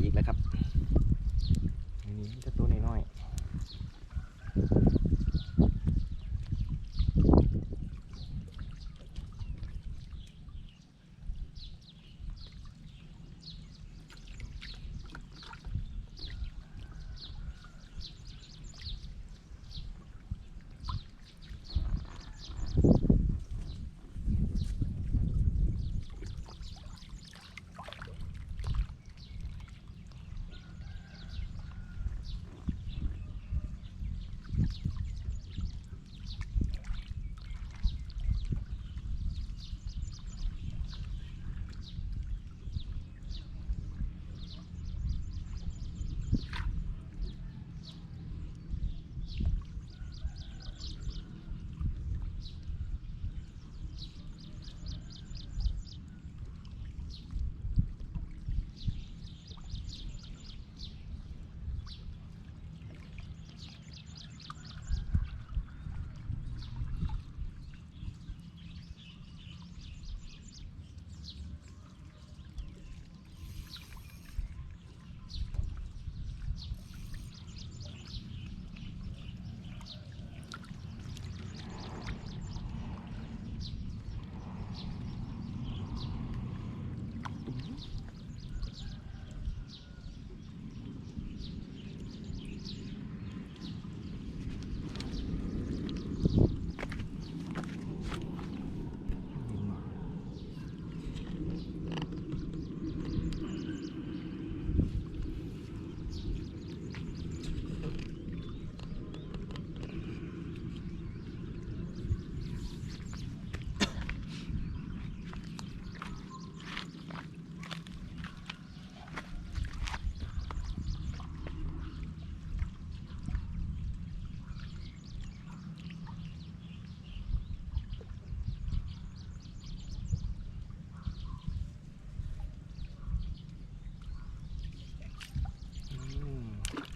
อีกแล้วครับนี่จะตัวน้อย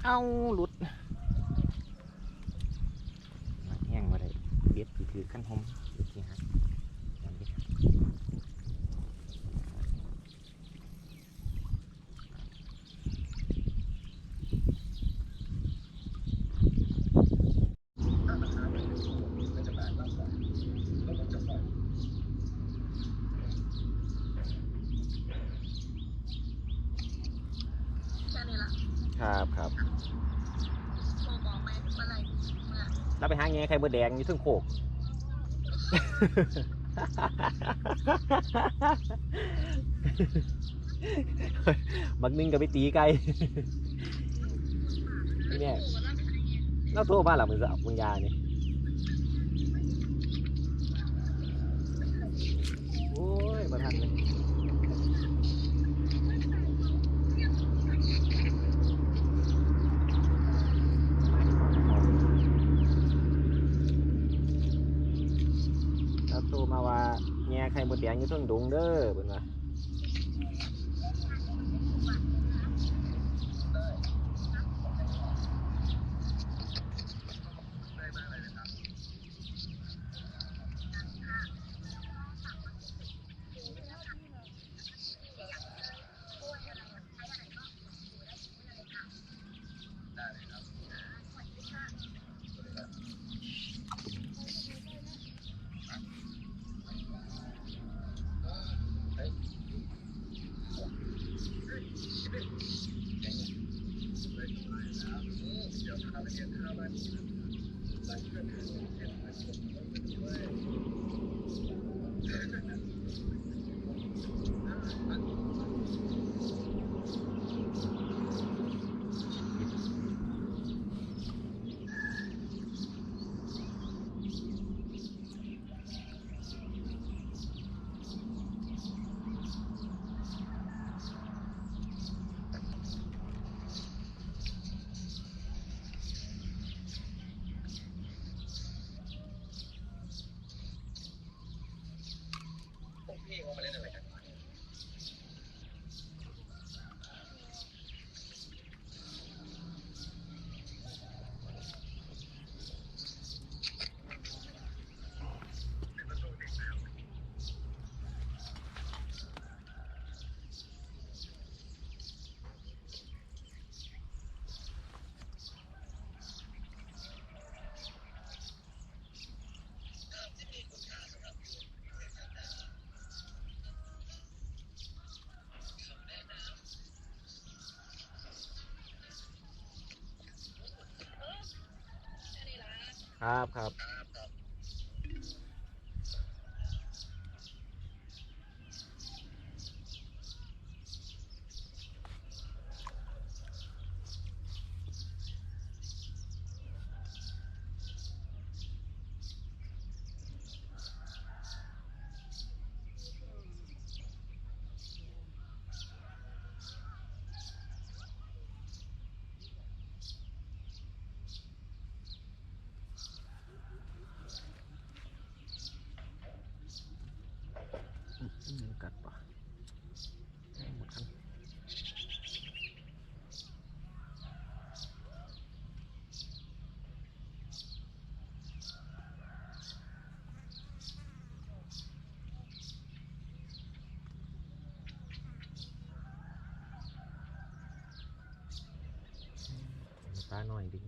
เอาหลุดแห้งมาเลยเบ็ดถือขั้นหอมอีกทีครับครับครับเราไปหาแง่ไข่เบอร์แดงอยู่ทึ่งโคกบักนึงกับไปตีไก่เนี่ยเราโทรมาหลับมือสับมึงยาเนี่ยโอ้ยมาทันเลยเราโทรมาว่าแง่ไข่มดแดงอยู่ทึ่งดงเด้อเป็นว่า ครับครับกัดปะหมดครับปลาหน่อยดึง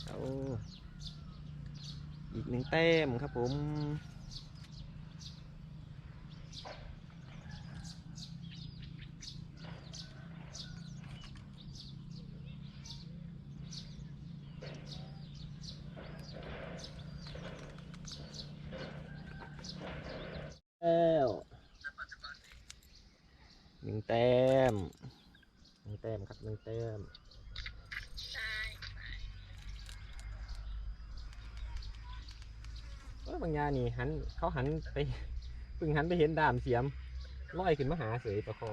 เอาอีกหนึ่งแต้มครับผมแล้วหนึ่งแต้มหนึ่งแต้มครับหนึ่งแต้มบางยานี่หันเขาหันไปเพิ่งหันไปเห็นดามเสียมลอยขึ้นมาหาเสยประคอ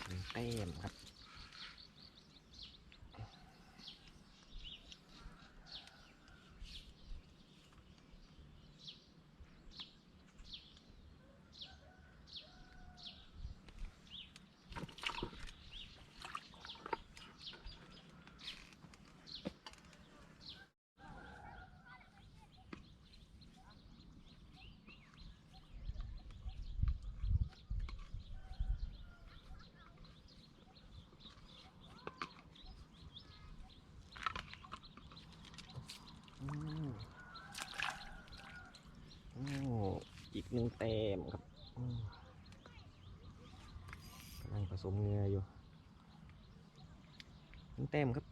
หนึ่งแต้มครับอีกหนึ่งแต้มครับกำลังผสมเงืออยู่หนึ่งแต้มครับ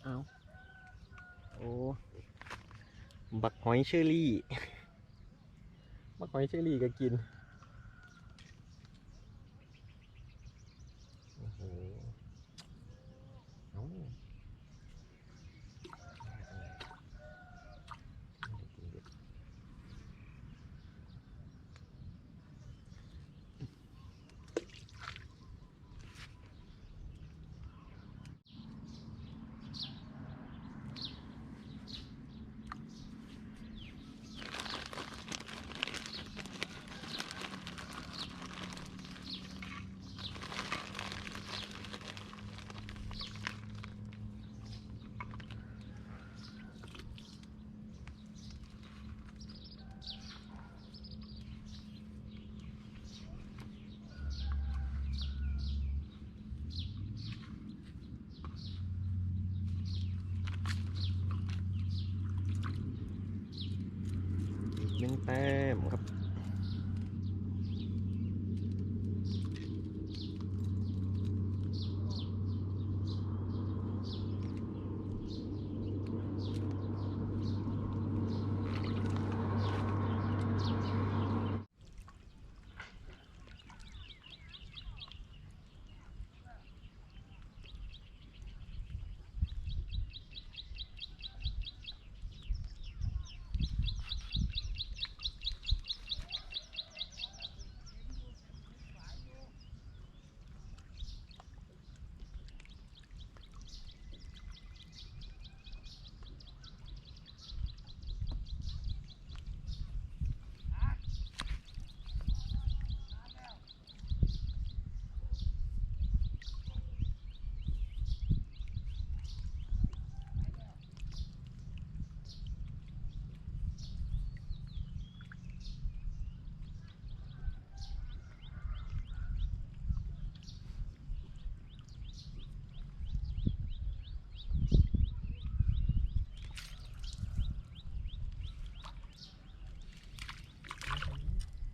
เอาโอ้ บักหอยเชอรี่ บักหอยเชอรี่ก็กินโอ้โหเอาอีกหนึ่งแต้มครับ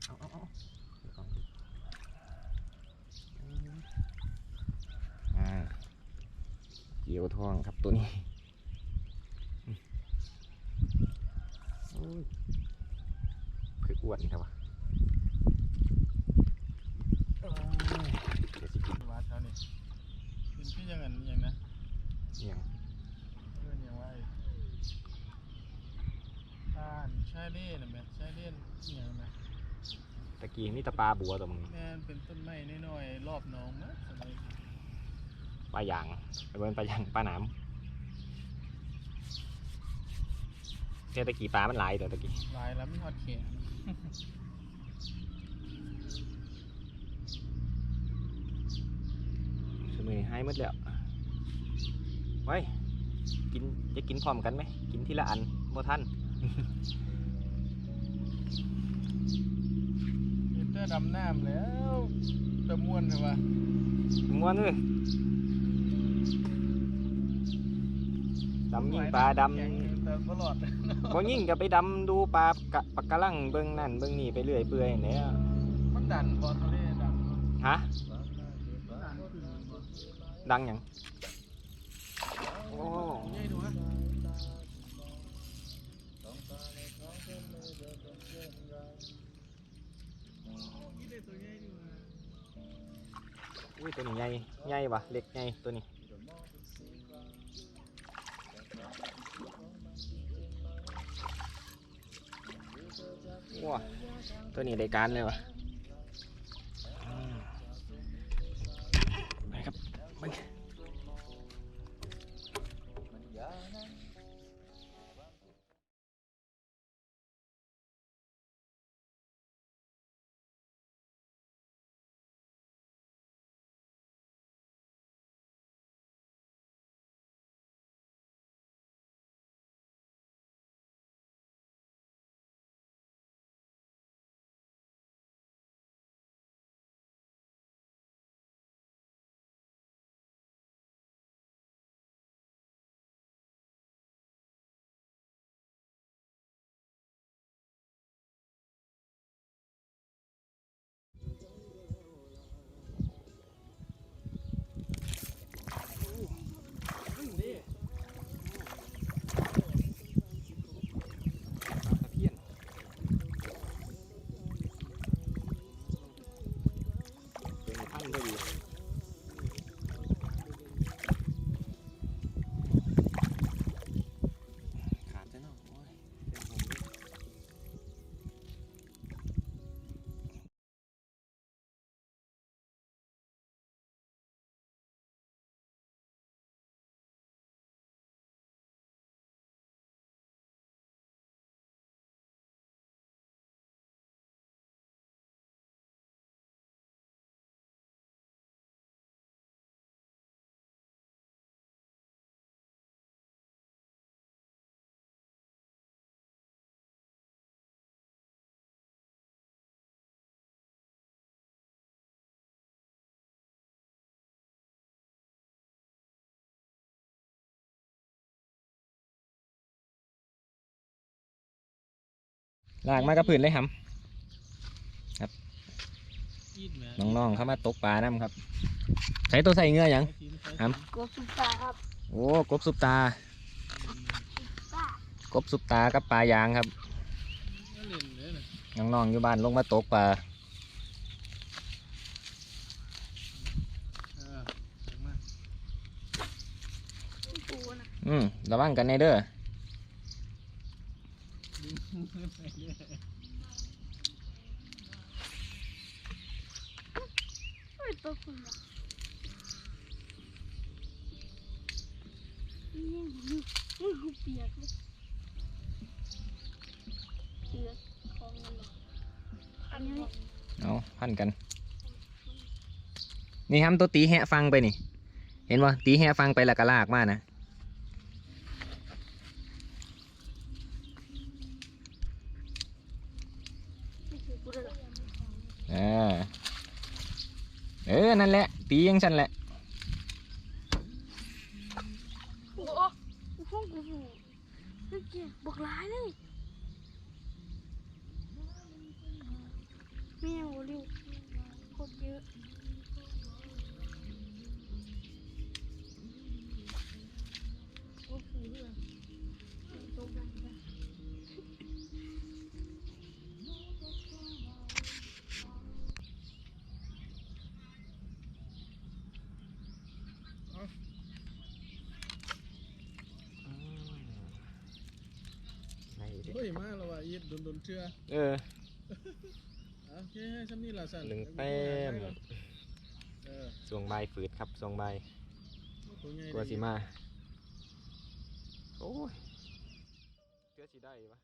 เอาอ่าเกี่ยวทองครับตัวนี้โอ้ยคืออ้วนครับวะเดี๋ยวสิกิน วัดเขานี่เป็นพี่ยังไงยังนะ อย่าง เพื่อนยังว่าบ้านชายเล่นนะแม่ชายเล่นอย่างนะ ตะกี้นี่ตะปลาบัวตัวมึง แม่นเป็นต้นไม้น้อยๆรอบหน้องมั้งสมัย ปลาหยางไปเบิ่งปลาหยางปลาหนามแต่ตะกี้ปลามันหลายตัวตะกี้ หลายแล้วมีฮอดแขน สมัยให้หมดแล้วไว้กินจะกินพร้อมกันไหมกินทีละอันบ่ทัน เห็นแต่ดำน้ำแล้วตะม่วนเลยวะ ม้วนเลยดำยิ่งปลาด แข็งแต่ตลอด ำบ่ยิ่งก็ไปดำดูปลากะปะกะลังเบิ่งนั่นเบิ่งนี่ไปเรื่อยเปื่อยเนี่ย มันดันบอลทะเลดัน ฮะ ดันขึ้นบ่ ดังหยังโอ้ ใหญ่ดูฮะนี่ได้ตัวใหญ่ดูฮะ อุ้ยตัวนี้ใหญ่ใหญ่วะเล็กใหญ่ตัวนี้ว้าตัวนี้ได้การเลยวะไปครับไป มันพอดีขาดซะเนาะโอ้ยเต็มผมเลยลากมากับพื้นเลยครับ อีดแหม น้องๆเข้ามาตกปลาน้ำครับ ใช้ตัวใส่เงือหยัง ครับ กบสุปตาครับ โอ้กบซุปตา ตาก บซุปตากับปลายางครับ เล่นเลยนะ น้องๆอยู่บ้านลงมาตกปลา จังมา ปูนะ ระวังกันในเด้อ เฮ้ยตัวคุณอะนี่กูเปียกเลยเปียกของมันเหรออันนี้ เอาพันกัน นี่ครับตัวตีแหะฟังไปนี่ เห็นป่ะตีแหะฟังไปแล้วก็ลากมานะ นี่คือกูเลยเหรอ นั่นแหละ ตีอยังฉันแหละ โอ้โหห้องกูผูนี่เกี่ยบอกร้ายเลยไม่ยังโอริวโคตรเยอะโอ้โหเรื่องตกกันนะ เฮ้ยมาแล้วว่ะอีดโดนเชื่อ เออ โอเคให้ซ้ำนี่ล่ะสั่น หนึ่งแต้ม เออ ส่วงใบายฝืดครับส่วงใบาย ตัวใหญ่ ตัวสีมา โอ้ยเชื่อสีได้ปะ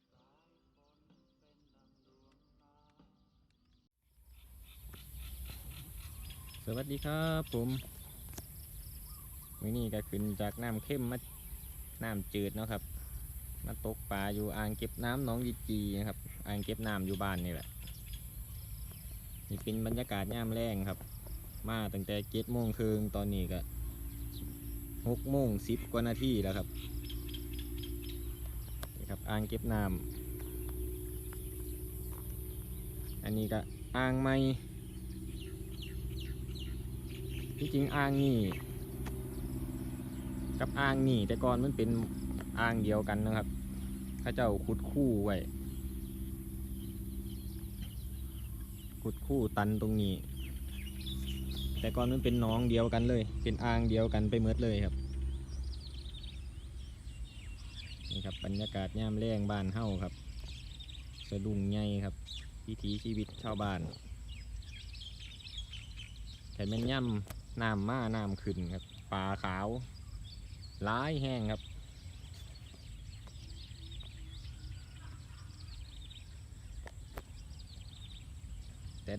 สวัสดีครับผมมื้อนี้ก็ขึ้นจากน้ำเข้มมาน้ำจืดเนาะครับ มาตกปลาอยู่อ่างเก็บน้ำหนองยีจีนะครับ อ่างเก็บน้ำอยู่บ้านนี่แหละ นี่เป็นบรรยากาศยามแรงครับ มาตั้งแต่7:30ตอนนี้ก็6:10 กว่านาทีแล้วครับนี่ครับอ่างเก็บน้ำอันนี้ก็อ่างใหม่ที่จริงอ่างนี่กับอ่างนี่แต่ก่อนมันเป็นอ่างเดียวกันนะครับเขาเจ้าขุดคู่ไว้ขุดคู่ตันตรงนี้ แต่ก่อนมันเป็นหนองเดียวกันเลย เป็นอ่างเดียวกันไปหมดเลยครับนี่ครับบรรยากาศย่ามแรงบ้านเฮ้าครับสะดุ้งใหญ่ครับวิถีชีวิตชาวบ้านแต่แม่นย่ำน้ำมาน้ำขึ้นครับปลาขาวหลายแห้งครับ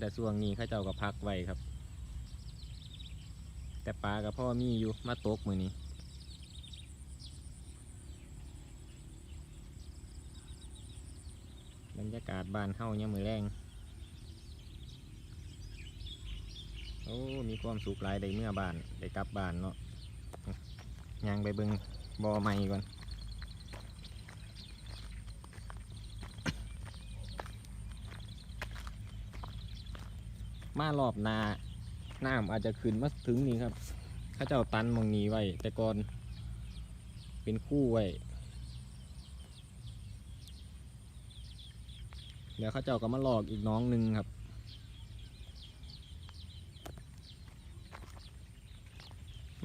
แต่ช่วงนี้เข้าเจ้าก็พักไว้ครับ แต่ปลากับพ่อมีอยู่มาตกมือนี้บรรยากาศบ้านเฮาเนี่ยมือแรงโอ้มีความสุขหลายได้เมื่อบ้านได้กลับบ้านเนาะย่างไปเบิ่งบ่อใหม่ก่อนมารอบนาน้ำอาจจะขึ้นมาถึงนี่ครับเขาเจ้าตันมองนี้ไว้แต่ก่อนเป็นคู่ไว้เดี๋ยวเขาเจ้าก็มาหลอกอีกน้องหนึ่งครับ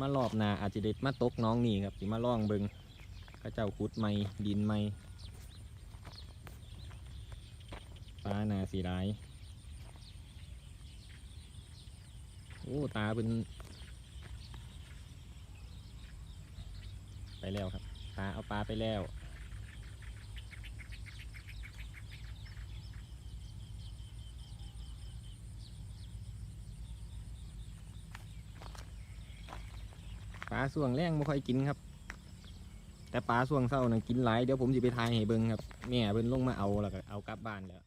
มารอบหนาอาจจะเด็ดมาตกน้องนี่ครับสิมาล่องเบิงเข้าเจ้าขุดไม่ดินไม่ปลาหนาสีร้ายโอ้ตาเป็นไปแล้วครับตาเอาปลาไปแล้วปลาส่วงแรงไม่ค่อยกินครับแต่ปลาส่วงเศร้าน่ะกินหลายเดี๋ยวผมจะไปทายให้เบิ่งครับแม่เพิ่นลงมาเอาแล้วก็เอากลับบ้านแล้ว